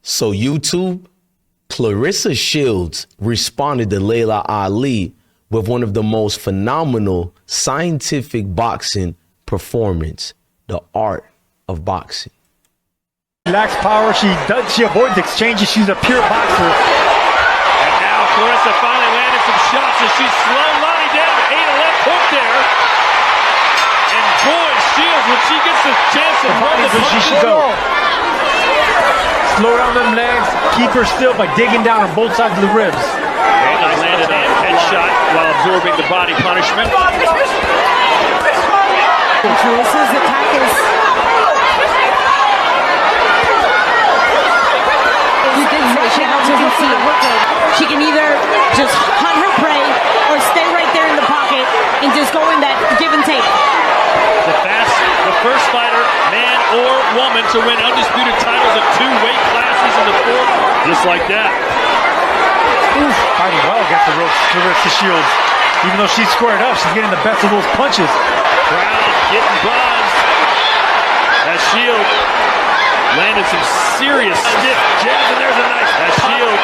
So YouTube, Claressa Shields responded to Leila Ali with one of the most phenomenal scientific boxing performance, the art of boxing. Lacks power, she avoids exchanges, she's a pure boxer. And now Claressa finally landed some shots as she slowed Lani down, ate a left hook there. And boy, Shields, when she gets the chance to run the punch, she should go. Slow down them legs, keep her still by digging down on both sides of the ribs. Laila landed a headshot while absorbing the body punishment. Claressa's attack is... She can either just hunt her prey or stay right there in the pocket and just go in that give and take. The first fighter, man or woman, to win undisputed titles of 2 weight classes in the 4th, just like that. Fighting well against the ropes, Claressa Shields. Even though she's squared up, she's getting the best of those punches. Crowd getting buzzed as Shields landed some serious stiff jabs, and there's a nice Shield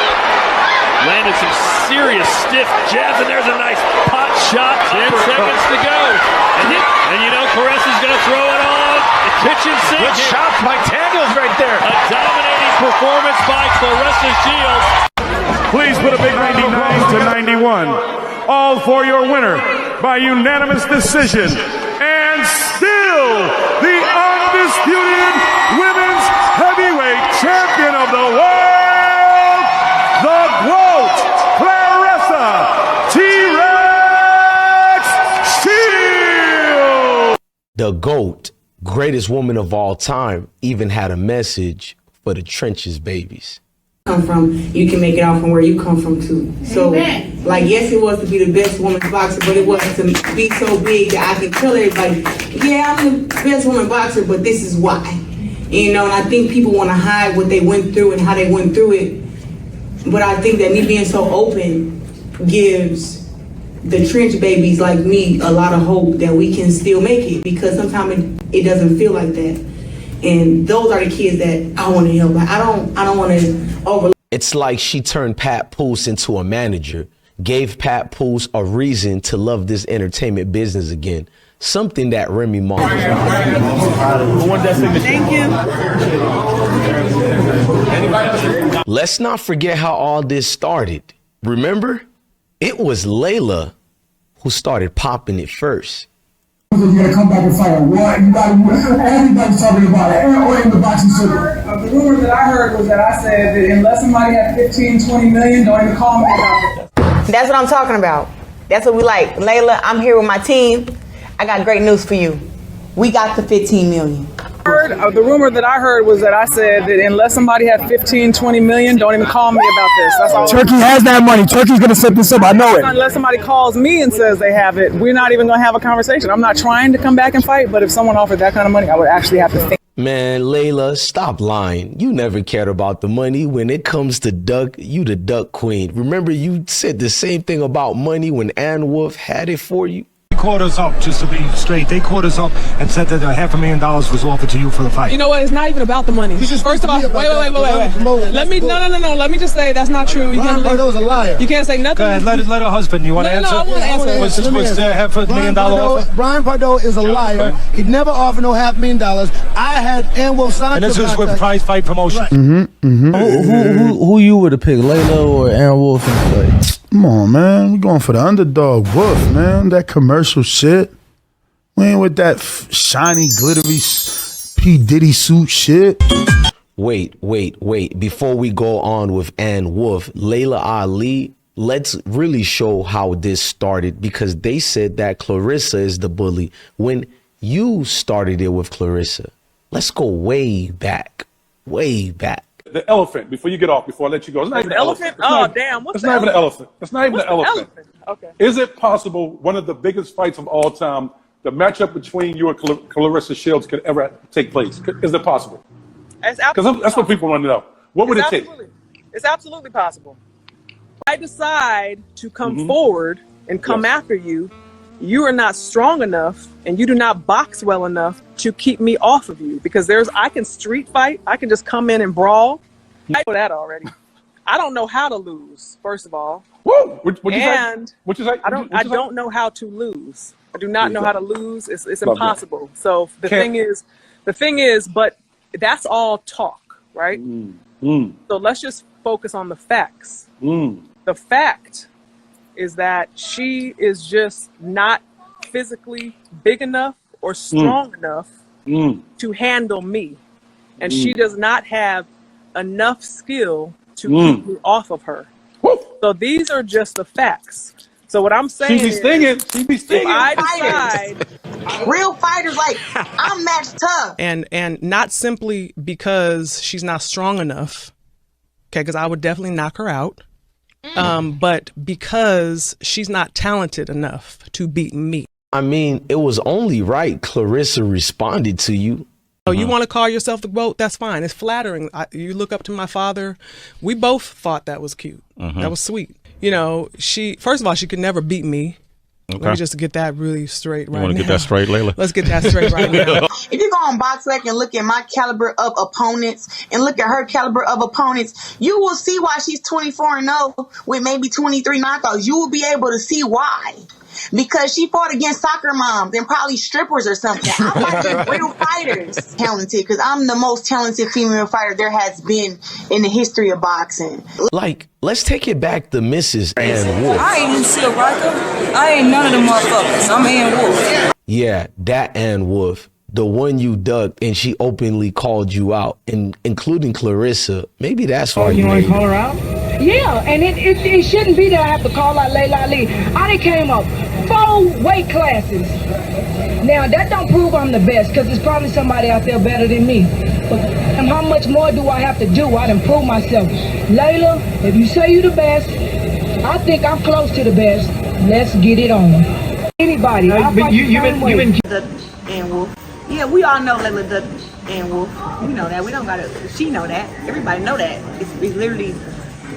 landed some serious stiff jabs, and there's a nice pot shot. 10 seconds to go. And you know Claressa's going to throw it on the kitchen sink. Good shot by Daniels right there. A dominating performance by Claressa Shields. Please put a big 99 to 91. All for your winner by unanimous decision. And still the undisputed women's heavyweight champion of the world, the GOAT, Claressa T-Rex Shields. The GOAT, greatest woman of all time, even had a message for the trenches babies. Come from, you can make it out from where you come from too. So, like, yes, it was to be the best women's boxer, but it wasn't to be so big that I can tell everybody, yeah, I'm the best woman boxer, but this is why. You know, and I think people want to hide what they went through and how they went through it. But I think that me being so open gives the trench babies like me a lot of hope that we can still make it, because sometimes it doesn't feel like that. And those are the kids that I want to help. Like, I don't want to overlook. It's like she turned Pat Poose into a manager, gave Pat Poose a reason to love this entertainment business again. Something that Remy Ma. Thank you. Let's not forget how all this started. Remember? It was Laila who started popping it first. You're gonna come back and fight a war. Everybody's talking about it. Or in the boxing circuit. The rumor that I heard was that I said that unless somebody had 15, 20 million, don't even call me about it. That's what I'm talking about. That's what we like. Laila, I'm here with my team. I got great news for you. We got the 15 million. The rumor that I heard was that I said that unless somebody had 15, 20 million, don't even call me about this. That's all. Turkey has that money. Turkey's gonna set this up. I know it. Unless somebody calls me and says they have it, we're not even gonna have a conversation. I'm not trying to come back and fight, but if someone offered that kind of money, I would actually have to think. Man, Laila, stop lying. You never cared about the money. When it comes to duck, you the duck queen. Remember, you said the same thing about money when Ann Wolfe had it for you? They called us up, just to be straight. They called us up and said that $500,000 was offered to you for the fight. You know what? It's not even about the money. First of all, wait. Let me no. Let me just say that's not true. You can't. was a liar. You can't say nothing. Go ahead, let her husband. You want to answer? No, I want to answer. Was the $500,000 offer? Brian Pardo is a liar. He never offered no $500,000. I had Ann Wolfe sign. And this was with Prize Fight Promotion. Who you would have picked, Laila or Ann Wolfe in the fight? Come on, man. We going for the underdog Wolf, man. That commercial shit. We ain't with that shiny, glittery P. Diddy suit shit. Wait. Before we go on with Ann Wolfe, Leila Ali, let's really show how this started, because they said that Claressa is the bully when you started it with Claressa. Let's go way back. The elephant, before you get off, before I let you go. It's not even an elephant. Oh, damn. It's not even an elephant. It's not even an elephant. Okay. Is it possible one of the biggest fights of all time, the matchup between you and Claressa Shields, could ever take place? Is it possible? Because that's what people want to know. What would it take? It's absolutely possible. I decide to come forward and come after you. You are not strong enough and you do not box well enough to keep me off of you, because I can street fight. I can just come in and brawl. I know that already. I don't know how to lose, first of all. Whoa! What'd you And say? What'd you say? I don't know how to lose. I do not know how to lose. It's Love that. impossible. So the thing is, but that's all talk, right? So let's just focus on the facts. The fact is that she is just not physically big enough or strong enough to handle me. And she does not have enough skill to keep me off of her. So these are just the facts. So what I'm saying She be stinging. if I decide, Real fighters, like, I'm match tough. and not simply because she's not strong enough, okay, because I would definitely knock her out, but because she's not talented enough to beat me. I mean, it was only right Claressa responded to you. Oh, you want to call yourself the GOAT? That's fine. It's flattering. You look up to my father. We both thought that was cute. That was sweet. You know, first of all, she could never beat me. Okay. Let me just get that really straight right now. You want to get that straight, Laila? Let's get that straight right now. If you go on BoxRec and look at my caliber of opponents and look at her caliber of opponents, you will see why she's 24-0 with maybe 23 knockouts. You will be able to see why. Because she fought against soccer moms and probably strippers or something. I'm fighting real fighters. Talented, because I'm the most talented female fighter there has been in the history of boxing. Like, let's take it back to Mrs. Ann Wolfe. I ain't Lucille Riker. I ain't none of them motherfuckers. I'm Ann Wolfe. Yeah, that Ann Wolfe, the one you ducked, and she openly called you out, and including Claressa. Maybe that's why you want to call her out? Yeah, and it shouldn't be that I have to call out Leila Ali. I done came up 4 weight classes. Now, that don't prove I'm the best, because there's probably somebody out there better than me. But and how much more do I have to do? I done prove myself. Laila, if you say you the best, I think I'm close to the best. Let's get it on. Anybody. You've been Ann Wolfe. Yeah, we all know Laila the Ann Wolfe. We know that. We don't gotta. She know that. Everybody know that. It's literally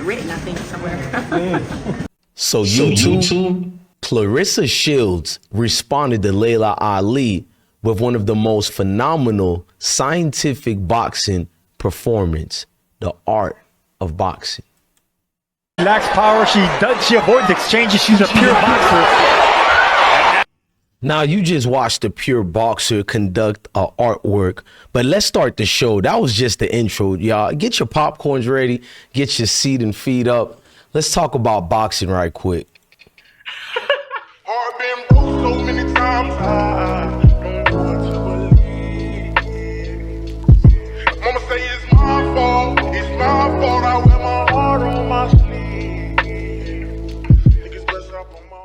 written, I think, somewhere. So YouTube, Claressa Shields responded to Leila Ali with one of the most phenomenal scientific boxing performance, the art of boxing. Lacks power. She avoids exchanges. She's a pure boxer. Now, you just watched a pure boxer conduct a artwork, but let's start the show. That was just the intro, y'all. Get your popcorns ready, get your seat and feet up. Let's talk about boxing right quick. I've been broke so many times, I don't want to believe. Mama say it's my fault, I wear my heart on my sleeve. Niggas bless up on my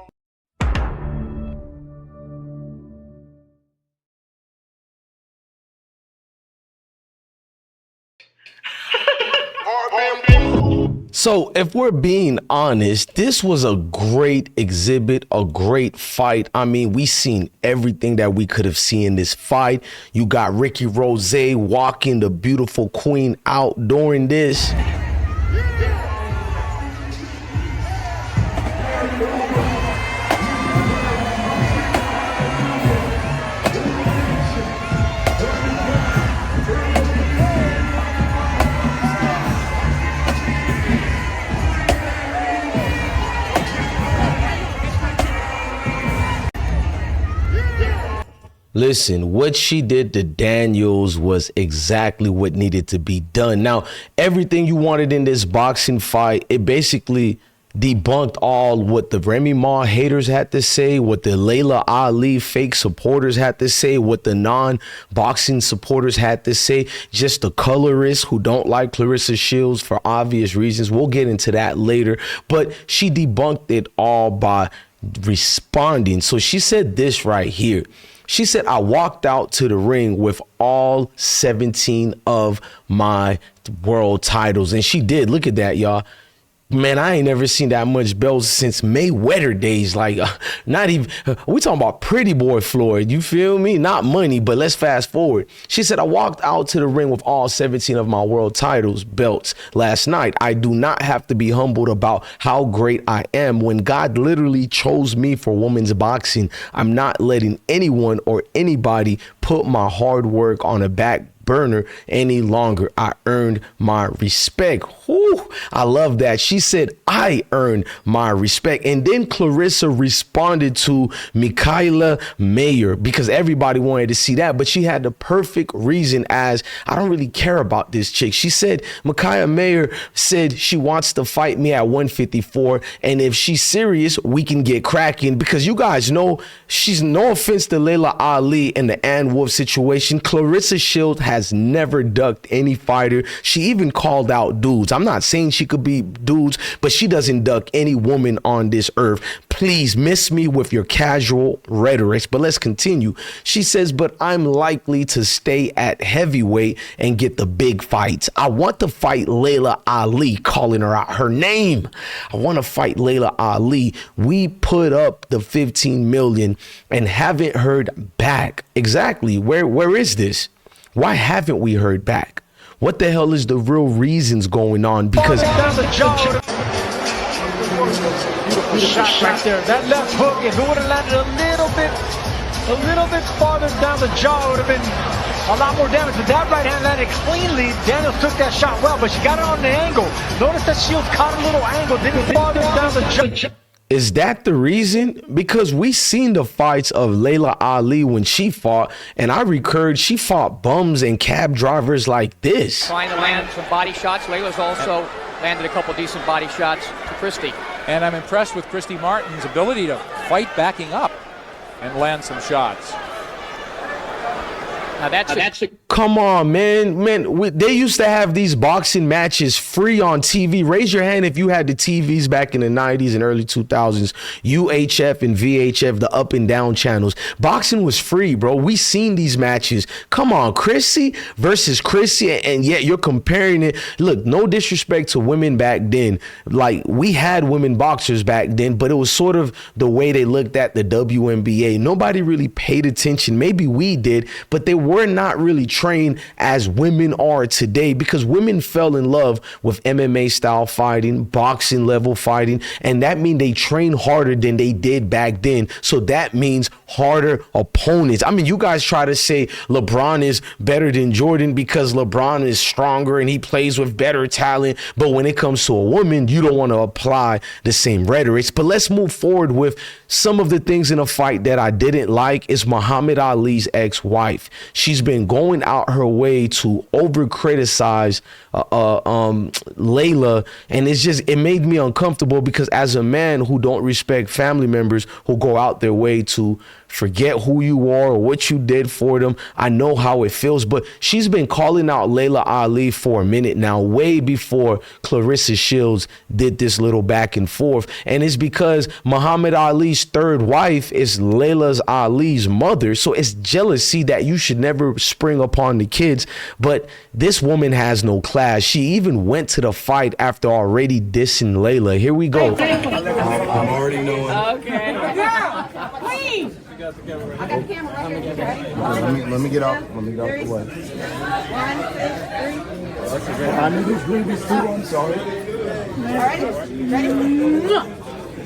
So if we're being honest, this was a great exhibit, a great fight. I mean, we seen everything that we could have seen in this fight. You got Ricky Rose walking the beautiful queen out during this. Listen, what she did to Daniels was exactly what needed to be done. Now, everything you wanted in this boxing fight, it basically debunked all what the Remy Ma haters had to say, what the Leila Ali fake supporters had to say, what the non-boxing supporters had to say, just the colorists who don't like Claressa Shields for obvious reasons. We'll get into that later, but she debunked it all by responding. So she said this right here. She said, I walked out to the ring with all 17 of my world titles. And she did. Look at that, y'all. Man, I ain't never seen that much belts since Mayweather days. Like, not even, we talking about pretty boy Floyd. You feel me? Not money, but let's fast forward. She said, I walked out to the ring with all 17 of my world titles belts last night. I do not have to be humbled about how great I am. When God literally chose me for women's boxing, I'm not letting anyone or anybody put put my hard work on a back burner any longer. I earned my respect. Whew, I love that. She said, I earned my respect. And then Claressa responded to Michaela Mayer because everybody wanted to see that, but she had the perfect reason as I don't really care about this chick. She said, Michaela Mayer said she wants to fight me at 154. And if she's serious, we can get cracking because you guys know she's no offense to Leila Ali in the Ann Wolfe situation. Claressa Shields has never ducked any fighter. She even called out dudes. I'm not saying she could be dudes, but she doesn't duck any woman on this earth. Please miss me with your casual rhetoric, but let's continue. She says, but I'm likely to stay at heavyweight and get the big fights. I want to fight Leila Ali, calling her out her name. I want to fight Leila Ali. We put up the 15 million and haven't heard back. Exactly. Where is this? Why haven't we heard back? What the hell is the real reasons going on? Because Beautiful shot right there. That left hook, if it would have landed a little bit farther down the jaw, it would have been a lot more damage. But that right hand landed cleanly. Daniels took that shot well, but she got it on the angle. Notice that Shields caught a little angle, didn't farther down the jaw. is that the reason? Because we seen the fights of Leila Ali when she fought, and I recurred she fought bums and cab drivers like this. Trying to land some body shots. Leila's also landed a couple decent body shots to Christie. And I'm impressed with Christy Martin's ability to fight backing up and land some shots. Now that's Come on, man. They used to have these boxing matches free on TV. Raise your hand if you had the TVs back in the 90s and early 2000s. UHF and VHF, the up and down channels. Boxing was free, bro. We seen these matches. Come on, Chrissy versus Chrissy, and yet you're comparing it. Look, no disrespect to women back then. Like, we had women boxers back then, but it was sort of the way they looked at the WNBA. Nobody really paid attention. Maybe we did, but they were not really trained as women are today, because women fell in love with MMA style fighting, boxing level fighting, and that means they train harder than they did back then. So that means harder opponents. I mean, you guys try to say LeBron is better than Jordan because LeBron is stronger and he plays with better talent, but when it comes to a woman, you don't want to apply the same rhetoric. But let's move forward with some of the things in a fight that I didn't like. Is Muhammad Ali's ex-wife. She's been going out her way to over criticize Laila, and it made me uncomfortable, because as a man who don't respect family members who go out their way to forget who you are or what you did for them, I know how it feels. But she's been calling out Leila Ali for a minute now, way before Claressa Shields did this little back and forth. And it's because Muhammad Ali's third wife is Leila Ali's mother. So it's jealousy that you should never spring upon the kids. But this woman has no class. She even went to the fight after already dissing Leila. Here we go. I'm already knowing. Okay. Girl, please. I got the camera right here. Ready? Let me get out. Let me get out the way. 1, 2, 3. I need this previous two. I'm sorry. Ready?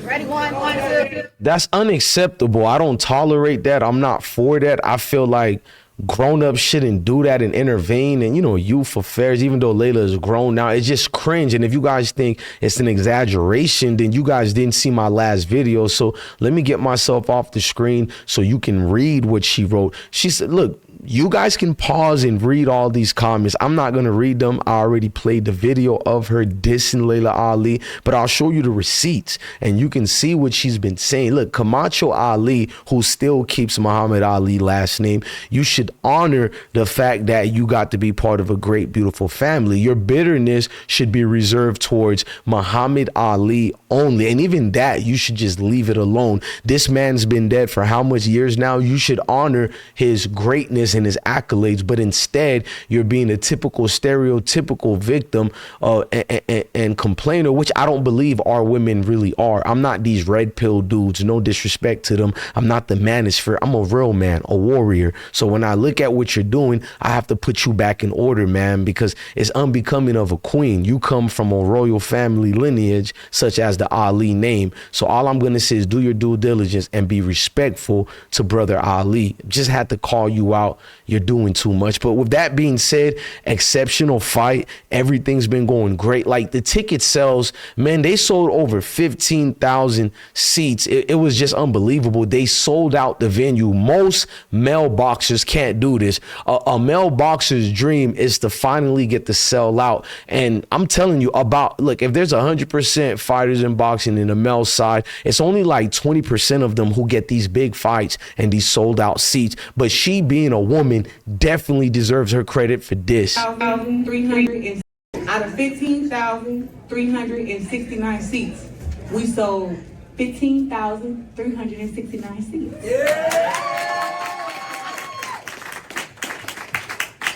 Ready? 1, 2. That's unacceptable. I don't tolerate that. I'm not for that. I feel like grown-ups shouldn't do that and intervene in, youth affairs, even though Leila is grown now. It's just cringe. And if you guys think it's an exaggeration, then you guys didn't see my last video. So let me get myself off the screen so you can read what she wrote. She said, look, you guys can pause and read all these comments. I'm not going to read them. I already played the video of her dissing Leila Ali, but I'll show you the receipts and you can see what she's been saying. Look, Camacho Ali, who still keeps Muhammad Ali last name, you should honor the fact that you got to be part of a great, beautiful family. Your bitterness should be reserved towards Muhammad Ali only. And even that, you should just leave it alone. This man's been dead for how much years now? You should honor his greatness and his accolades, but instead you're being a typical stereotypical victim and complainer, which I don't believe our women really are. I'm not these red pill dudes, no disrespect to them. I'm not the manosphere. I'm a real man, a warrior. So when I look at what you're doing, I have to put you back in order, man, because it's unbecoming of a queen. You come from a royal family lineage such as the Ali name. So all I'm going to say is do your due diligence and be respectful to brother Ali. Just had to call you out out, you're doing too much. But with that being said, exceptional fight. Everything's been going great. Like the ticket sales, man, they sold over 15,000 seats. It was just unbelievable. They sold out the venue. Most male boxers can't do this. A male boxer's dream is to finally get to sell out. And I'm telling you look, if there's 100% fighters in boxing in the male side, it's only like 20% of them who get these big fights and these sold out seats. But she, being a woman, definitely deserves her credit for this. 300 out of 15,369 seats, we sold 15,369 seats.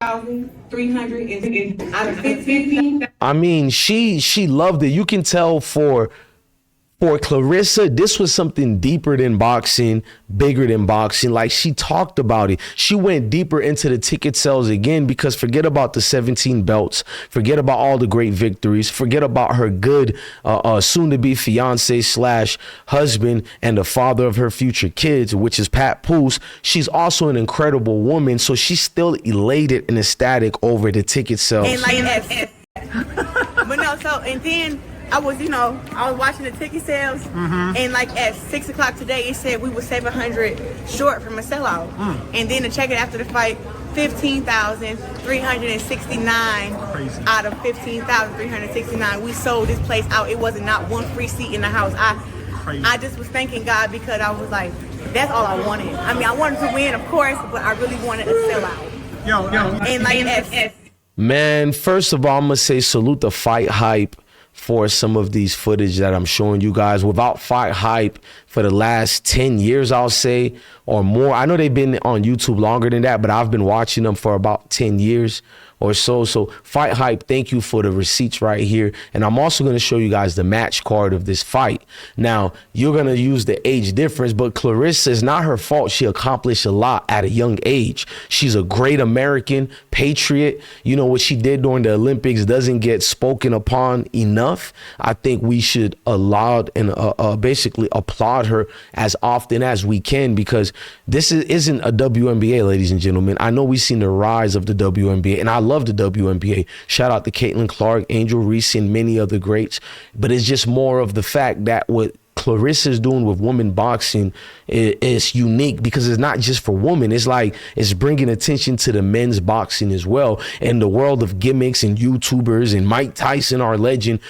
Out of 15. I mean, she loved it. You can tell for Claressa, this was something deeper than boxing, bigger than boxing. Like, she talked about it. She went deeper into the ticket sales again, because forget about the 17 belts, forget about all the great victories, forget about her good soon-to-be fiance / husband and the father of her future kids, which is Pat Poose. She's also an incredible woman, so she's still elated and ecstatic over the ticket sales. And but no, so, and then I was watching the ticket sales, and like at 6 o'clock today, it said we were 700 short from a sellout. And then to check it after the fight, 15,369 out of 15,369. We sold this place out. It wasn't not one free seat in the house. I just was thanking God, because I was like, that's all I wanted. I mean, I wanted to win, of course, but I really wanted a sellout. And like man, first of all, I'm gonna say salute the Fight Hype for some of these footage that I'm showing you guys. Without Fight Hype for the last 10 years, I'll say, or more. I know they've been on YouTube longer than that, but I've been watching them for about 10 years or so. So Fight Hype, thank you for the receipts right here. And I'm also going to show you guys the match card of this fight. Now, you're going to use the age difference, but Claressa, is not her fault. She accomplished a lot at a young age. She's a great American patriot. You know, what she did during the Olympics doesn't get spoken upon enough. I think we should allow and basically applaud her as often as we can, because this isn't a WNBA, ladies and gentlemen. I know we've seen the rise of the WNBA, and I love the WNBA. Shout out to Caitlin Clark, Angel Reese, and many other greats. But it's just more of the fact that what Claressa is doing with women boxing is unique, because it's not just for women. It's like it's bringing attention to the men's boxing as well. And the world of gimmicks and YouTubers and Mike Tyson, our legend,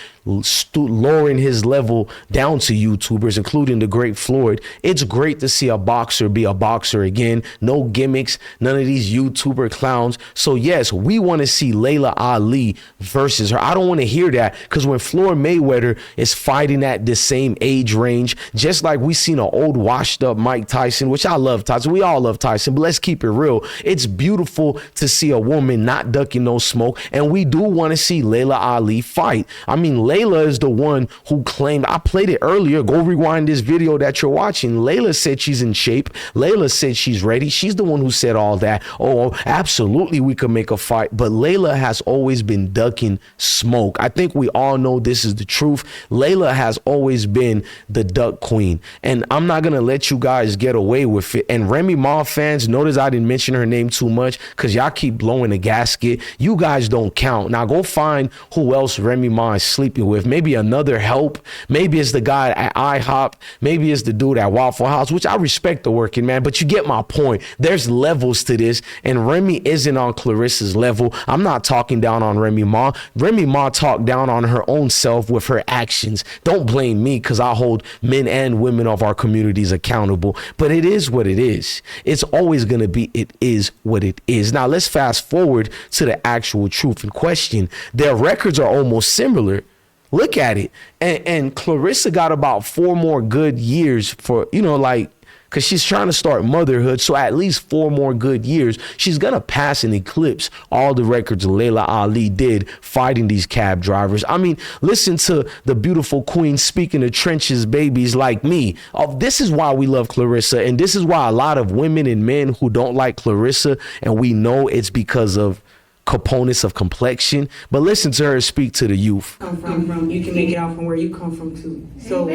lowering his level down to YouTubers, including the great Floyd. It's great to see a boxer be a boxer again. No gimmicks, none of these YouTuber clowns. So yes, we want to see Leila Ali versus her. I don't want to hear that, because when Floyd Mayweather is fighting at the same age range, just like we seen an old washed up Mike Tyson, which I love Tyson. We all love Tyson, but let's keep it real. It's beautiful to see a woman not ducking no smoke. And we do want to see Leila Ali fight. I mean, Laila is the one who claimed, I played it earlier, go rewind this video that you're watching. Laila said she's in shape. Laila said she's ready. She's the one who said all that. Oh, absolutely, we could make a fight. But Laila has always been ducking smoke. I think we all know this is the truth. Laila has always been the duck queen. And I'm not going to let you guys get away with it. And Remy Ma fans, notice I didn't mention her name too much, because y'all keep blowing the gasket. You guys don't count. Now go find who else Remy Ma is sleeping with. Maybe another help. Maybe it's the guy at IHOP. Maybe it's the dude at Waffle House, which I respect the working man, but you get my point. There's levels to this, and Remy isn't on Claressa's level. I'm not talking down on Remy Ma. Remy Ma talked down on her own self with her actions. Don't blame me, because I hold men and women of our communities accountable, but it is what it is. It's always going to be, it is what it is. Now let's fast forward to the actual truth in question. Their records are almost similar. Look at it. And Claressa got about 4 more good years for, because she's trying to start motherhood. So at least 4 more good years. She's going to pass and eclipse all the records Leila Ali did fighting these cab drivers. I mean, listen to the beautiful queen speaking of trenches babies like me. This is why we love Claressa. And this is why a lot of women and men who don't like Claressa, and we know it's because of components of complexion, but listen to her speak to the youth. You can make it out from where you come from too. So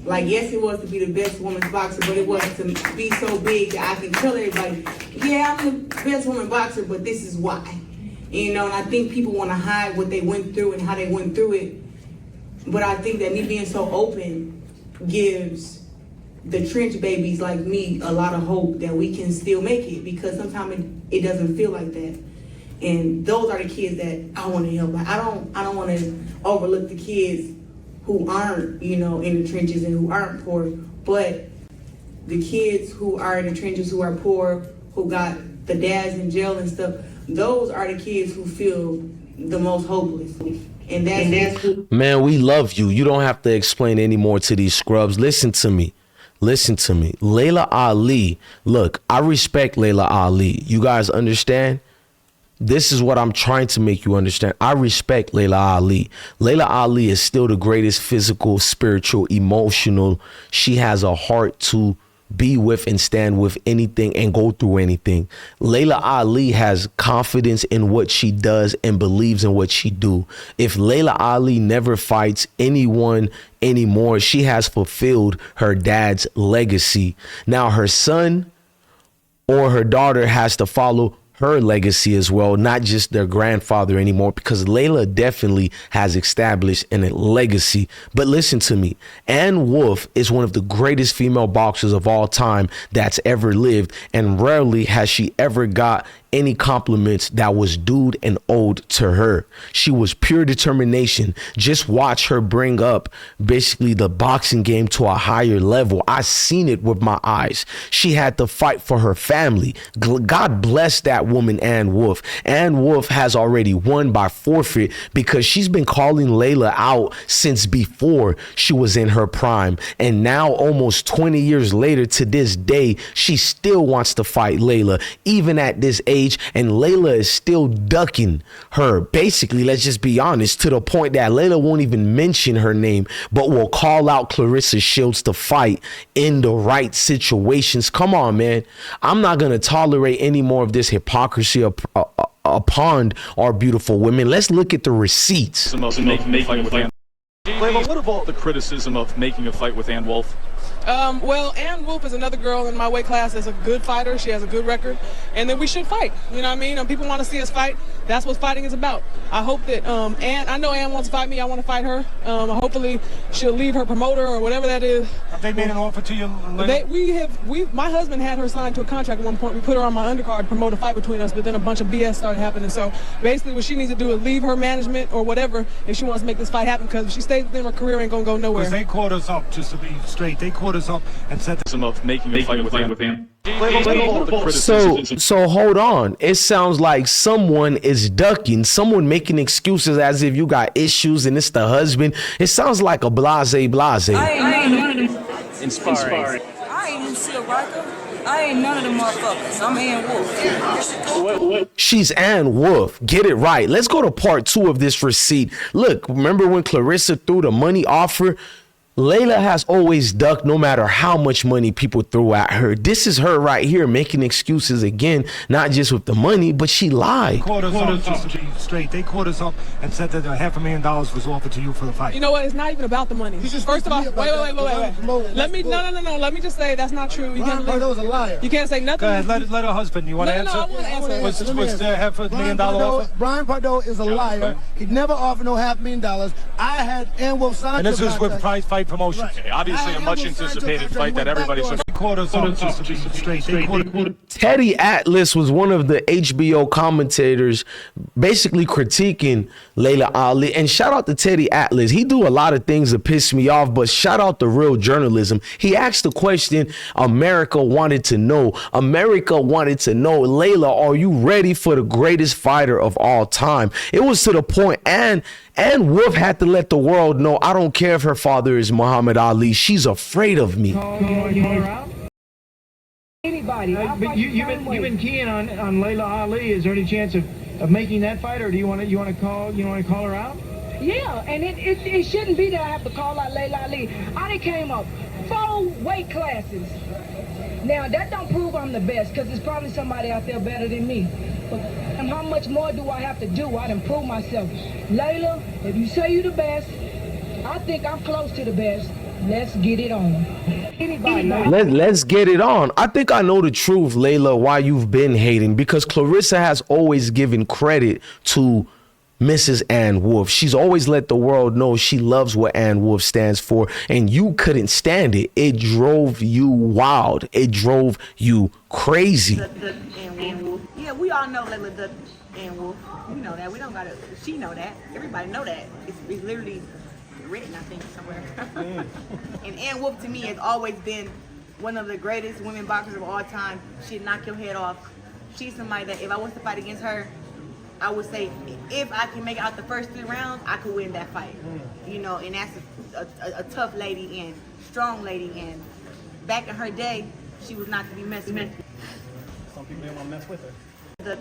like, yes, it was to be the best women's boxer, but it wasn't to be so big that I can tell everybody, yeah, I'm the best woman boxer, but this is why. You know, and I think people want to hide what they went through and how they went through it. But I think that me being so open gives the trench babies like me a lot of hope that we can still make it, because sometimes it doesn't feel like that. And those are the kids that I want to help. Like, I don't want to overlook the kids who aren't, you know, in the trenches and who aren't poor, but the kids who are in the trenches, who are poor, who got the dads in jail and stuff, those are the kids who feel the most hopeless. And that's who. Man, we love you. You don't have to explain any more to these scrubs. Listen to me. Listen to me. Leila Ali. Look, I respect Leila Ali. You guys understand? This is what I'm trying to make you understand. I respect Leila Ali. Leila Ali is still the greatest physical, spiritual, emotional. She has a heart to be with and stand with anything and go through anything. Leila Ali has confidence in what she does and believes in what she do. If Leila Ali never fights anyone anymore, she has fulfilled her dad's legacy. Now her son or her daughter has to follow her legacy as well, not just their grandfather anymore, because Laila definitely has established a legacy. But listen to me, Ann Wolfe is one of the greatest female boxers of all time that's ever lived, and rarely has she ever got any compliments that was due and owed to her. She was pure determination. Just watch her bring up basically the boxing game to a higher level. I seen it with my eyes. She had to fight for her family. God bless that woman, Ann Wolfe. Ann Wolfe has already won by forfeit because she's been calling Laila out since before she was in her prime. And now almost 20 years later to this day, she still wants to fight Laila, even at this age. And Laila is still ducking her. Basically, let's just be honest, to the point that Laila won't even mention her name, but will call out Claressa Shields to fight in the right situations. Come on, man. I'm not going to tolerate any more of this hypocrisy upon our beautiful women. Let's look at the receipts. What about the criticism of making a fight with Ann Wolfe? Well, Ann Wolfe is another girl in my weight class that's a good fighter. She has a good record, and then we should fight. You know what I mean? People want to see us fight. That's what fighting is about. I hope that I know Ann wants to fight me. I want to fight her. Hopefully, she'll leave her promoter or whatever that is. Have they made an offer to you? My husband had her signed to a contract at one point. We put her on my undercard to promote a fight between us, but then a bunch of BS started happening. So basically, what she needs to do is leave her management or whatever if she wants to make this fight happen. Because if she stays within her career, ain't gonna go nowhere. Because they caught us up, just to be straight. They caught us up and said of making a fight with Ann. So hold on. It sounds like someone is ducking, someone making excuses as if you got issues and it's the husband. It sounds like a blase. I ain't none of them. Inspiring. I ain't Lucille Riker. I ain't none of them motherfuckers. I'm Ann Wolfe. She's Ann Wolfe. Get it right. Let's go to part 2 of this receipt. Look, remember when Claressa threw the money offer? Laila has always ducked no matter how much money people throw at her. This is her right here making excuses again, not just with the money, but she lied. They caught us up, just to be straight. They caught us up and said that $500,000 was offered to you for the fight. You know what? It's not even about the money. First of all, wait. Let me Let me just say that's not true. You can't was a liar. You can't say nothing. Go ahead, let her husband. You want to answer? No, I want to answer. Was there $500,000 offer? Brian Pardo is a liar. He never offered no $500,000. I had Ann Wolfe sign. And this was with Prize Fight Promotions. Right. Obviously a much anticipated fight that everybody saw. Teddy Atlas was one of the HBO commentators basically critiquing Leila Ali. And shout out to Teddy Atlas. He do a lot of things that piss me off, but shout out to real journalism. He asked the question America wanted to know. America wanted to know, Laila, are you ready for the greatest fighter of all time? It was to the point Ann Wolfe had to let the world know, I don't care if her father is Muhammad Ali. She's afraid of me. Anybody. But you've been keying on Leila Ali. Is there any chance of making that fight, or do you want to call her out? Yeah, and it shouldn't be that I have to call out Leila Ali. I done came up 4 weight classes. Now that don't prove I'm the best, because there's probably somebody out there better than me. And how much more do I have to do? I done prove myself. Laila, if you say you the best, I think I'm close to the best. Let's get it on. Anybody? Let's get it on. I think I know the truth, Laila, why you've been hating, because Claressa has always given credit to Mrs. Ann Wolfe. She's always let the world know she loves what Ann Wolfe stands for, and you couldn't stand it. It drove you wild. It drove you crazy. The Ann Wolfe. Yeah, we all know Laila the Ann Wolfe. You know that. We don't gotta. She know that. Everybody know that. It's literally written, I think, somewhere. And Ann Wolfe to me has always been one of the greatest women boxers of all time. She'd knock your head off. She's somebody that if I was to fight against her, I would say if I can make it out the first 3 rounds, I could win that fight. You know, and that's a tough lady and strong lady. And back in her day, she was not to be messed with. Some people didn't want to mess with her. The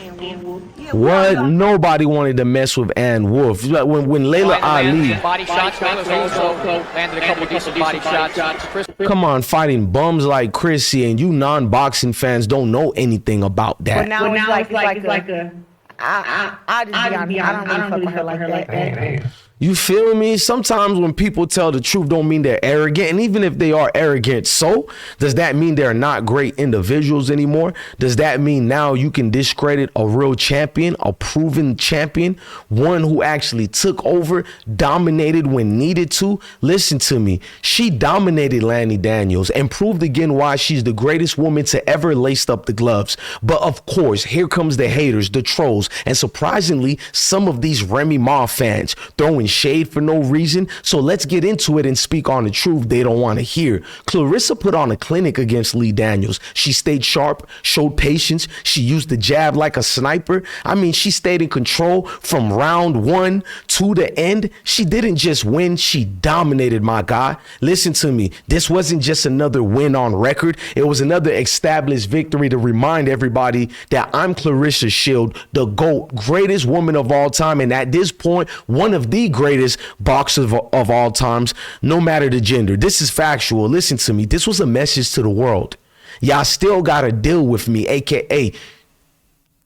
Ann Wolfe. Yeah, What? Nobody wanted to mess with Ann Wolfe. When Leila Ali, Body shots. Laila's also landed a couple decent body shots. come on, fighting bums like Chrissy, and you non-boxing fans don't know anything about that. But now it's like a I just be honest, I don't really fuck with her like that. You feel me? Sometimes when people tell the truth don't mean they're arrogant. And even if they are arrogant, so does that mean they're not great individuals anymore? Does that mean now you can discredit a real champion, a proven champion, one who actually took over, dominated when needed to? Listen to me. She dominated Lanny Daniels and proved again why she's the greatest woman to ever lace up the gloves. But of course, here comes the haters, the trolls, and surprisingly, some of these Remy Ma fans throwing shade for no reason. So let's get into it and speak on the truth they don't want to hear. Claressa put on a clinic against Lee Daniels. She stayed sharp, showed patience. She used the jab like a sniper. I mean, she stayed in control from round 1 to the end. She didn't just win, she dominated, my guy. Listen to me. This wasn't just another win on record. It was another established victory to remind everybody that I'm Claressa Shield, the GOAT, greatest woman of all time, and at this point, one of the greatest boxers of all times, no matter the gender. This is factual. Listen to me. This was a message to the world. Y'all still gotta deal with me, aka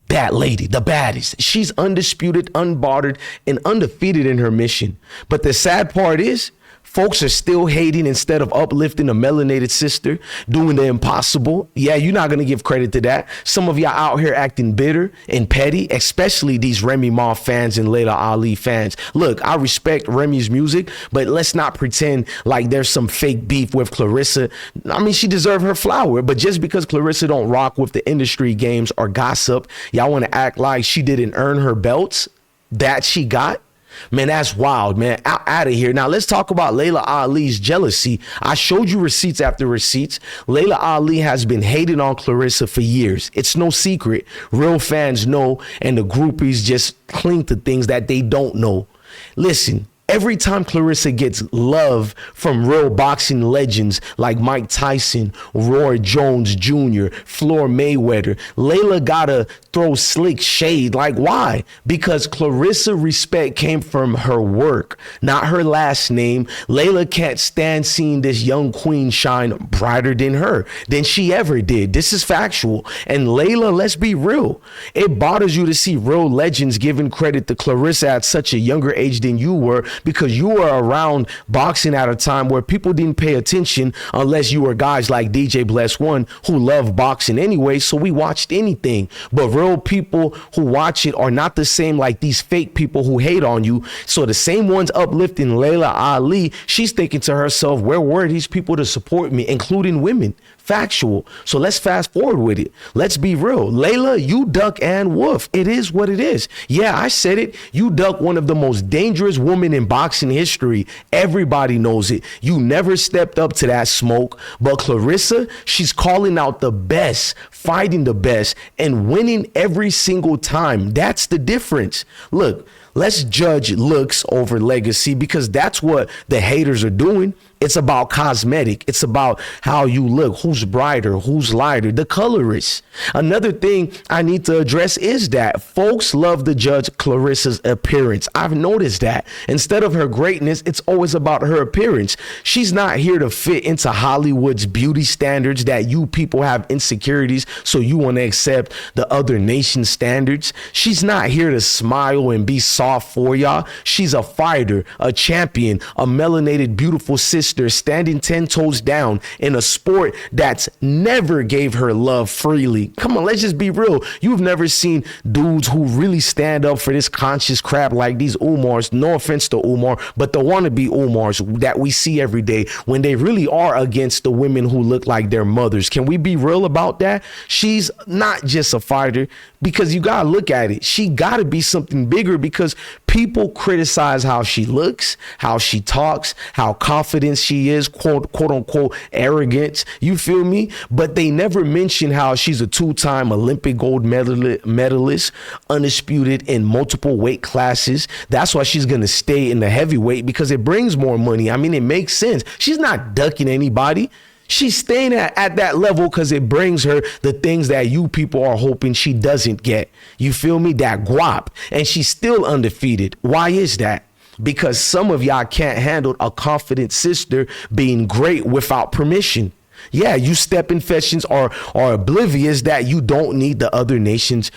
that lady, the baddest. She's undisputed, unbartered, and undefeated in her mission. But the sad part is, folks are still hating instead of uplifting a melanated sister, doing the impossible. Yeah, you're not going to give credit to that. Some of y'all out here acting bitter and petty, especially these Remy Ma fans and Leila Ali fans. Look, I respect Remy's music, but let's not pretend like there's some fake beef with Claressa. I mean, she deserved her flower, but just because Claressa don't rock with the industry games or gossip, y'all want to act like she didn't earn her belts that she got? Man, that's wild, man. Out of here. Now, let's talk about Leila Ali's jealousy. I showed you receipts after receipts. Leila Ali has been hating on Claressa for years. It's no secret. Real fans know, and the groupies just cling to things that they don't know. Listen. Every time Claressa gets love from real boxing legends like Mike Tyson, Roy Jones Jr., Floyd Mayweather, Leila gotta throw slick shade. Like, why? Because Claressa respect came from her work, not her last name. Leila can't stand seeing this young queen shine brighter than her, than she ever did. This is factual. And Leila, let's be real. It bothers you to see real legends giving credit to Claressa at such a younger age than you were, because you were around boxing at a time where people didn't pay attention unless you were guys like DJ Bless One who love boxing anyway, so we watched anything. But real people who watch it are not the same like these fake people who hate on you. So the same ones uplifting Leila Ali, she's thinking to herself, where were these people to support me, including women? Factual. So let's fast forward with it. Let's be real. Leila, you duck Ann Wolfe. It is what it is. Yeah, I said it. You duck one of the most dangerous women in boxing history. Everybody knows it. You never stepped up to that smoke. But Claressa, she's calling out the best, fighting the best, and winning every single time. That's the difference. Look, let's judge looks over legacy, because that's what the haters are doing. It's about cosmetic. It's about how you look, who's brighter, who's lighter, the colorist. Another thing I need to address is that folks love to judge Claressa's appearance. I've noticed that. Instead of her greatness, it's always about her appearance. She's not here to fit into Hollywood's beauty standards that you people have insecurities, so you want to accept the other nation's standards. She's not here to smile and be soft for y'all. She's a fighter, a champion, a melanated, beautiful sister sister standing 10 toes down in a sport that's never gave her love freely. Come on, let's just be real. You've never seen dudes who really stand up for this conscious crap like these Umars. No offense to Umar, but the wannabe Umars that we see every day when they really are against the women who look like their mothers. Can we be real about that? She's not just a fighter, because you gotta look at it. She gotta be something bigger, because people criticize how she looks, how she talks, how confident she is, quote unquote arrogant. You feel me? But they never mention how she's a two-time Olympic gold medalist, undisputed in multiple weight classes. That's why she's gonna stay in the heavyweight, because it brings more money. I mean, it makes sense. She's not ducking anybody. She's staying at that level because it brings her the things that you people are hoping she doesn't get. You feel me? That guap. And she's still undefeated. Why is that? Because some of y'all can't handle a confident sister being great without permission. Yeah, you step infections are oblivious that you don't need the other nation's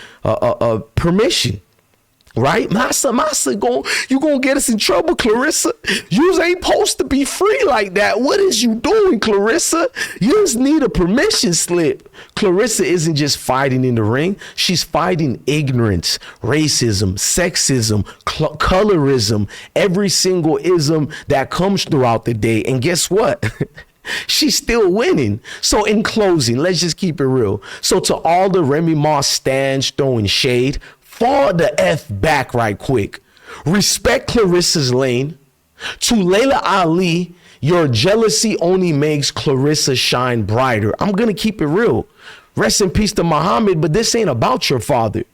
permission. Right? Massa, you gonna get us in trouble, Claressa. You ain't supposed to be free like that. What is you doing, Claressa? You just need a permission slip. Claressa isn't just fighting in the ring. She's fighting ignorance, racism, sexism, colorism, every single ism that comes throughout the day. And guess what? She's still winning. So in closing, let's just keep it real. So to all the Remy Ma stands throwing shade, fall the F back right quick. Respect Claressa's lane. To Leila Ali, your jealousy only makes Claressa shine brighter. I'm going to keep it real. Rest in peace to Muhammad, but this ain't about your father.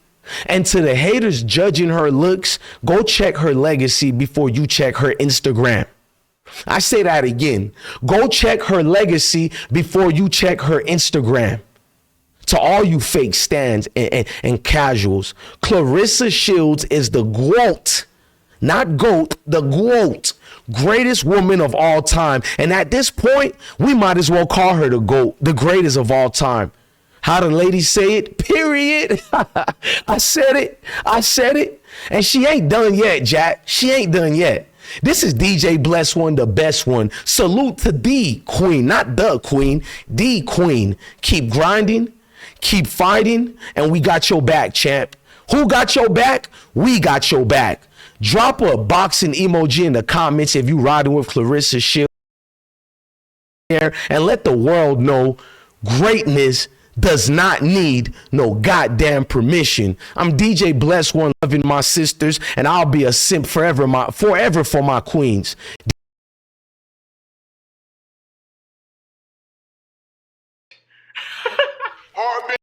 And to the haters judging her looks, go check her legacy before you check her Instagram. I say that again. Go check her legacy before you check her Instagram. To all you fake stands and casuals, Claressa Shields is the GOAT, not GOAT, the GOAT, greatest woman of all time. And at this point, we might as well call her the GOAT, the greatest of all time. How the ladies say it, period. I said it. And she ain't done yet, Jack. She ain't done yet. This is DJ Bless One, the best one. Salute to the queen, not the queen, the queen. Keep grinding. Keep fighting, and we got your back, champ. Who got your back? We got your back. Drop a boxing emoji in the comments if you riding with Claressa Shields, and let the world know greatness does not need no goddamn permission. I'm DJ Bless One, loving my sisters, and I'll be a simp forever for my queens.